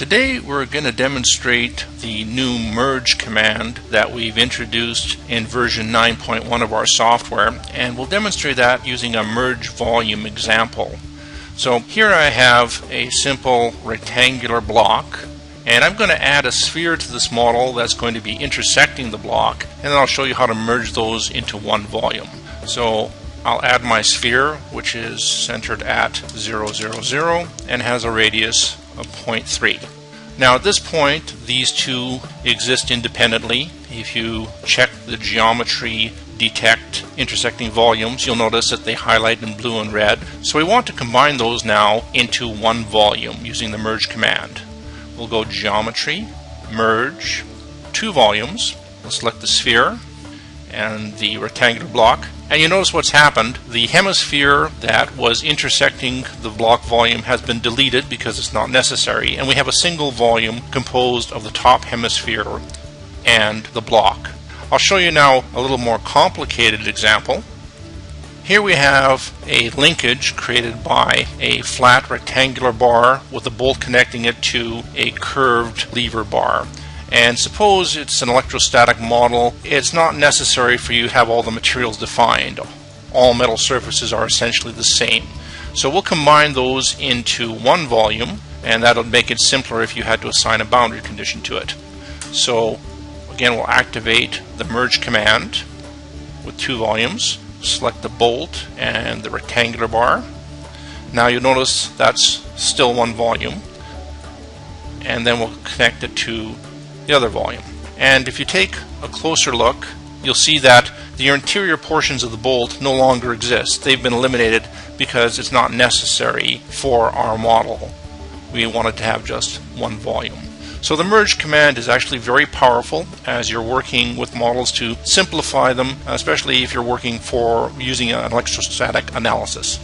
Today we're going to demonstrate the new merge command that we've introduced in version 9.1 of our software, and we'll demonstrate that using a merge volume example. So here I have a simple rectangular block, and I'm going to add a sphere to this model that's going to be intersecting the block, and then I'll show you how to merge those into one volume. So I'll add my sphere, which is centered at 0, 0, 0 and has a radius of 0.3. Now at this point these two exist independently. If you check the geometry detect intersecting volumes, you'll notice that they highlight in blue and red. So we want to combine those now into one volume using the merge command. We'll go geometry, merge, two volumes. We'll select the sphere and the rectangular block, and you notice what's happened. The hemisphere that was intersecting the block volume has been deleted because it's not necessary, and we have a single volume composed of the top hemisphere and the block. I'll show you now a little more complicated example. Here we have a linkage created by a flat rectangular bar with a bolt connecting it to a curved lever bar. And suppose it's an electrostatic model. It's not necessary for you to have all the materials defined. All metal surfaces are essentially the same. So we'll combine those into one volume, and that'll make it simpler if you had to assign a boundary condition to it. So again, we'll activate the merge command with two volumes. Select the bolt and the rectangular bar. Now you'll notice that's still one volume, and then we'll connect it to the other volume. And if you take a closer look, you'll see that the interior portions of the bolt no longer exist. They've been eliminated because it's not necessary for our model. We wanted to have just one volume. So the merge command is actually very powerful as you're working with models to simplify them, especially if you're working for using an electrostatic analysis.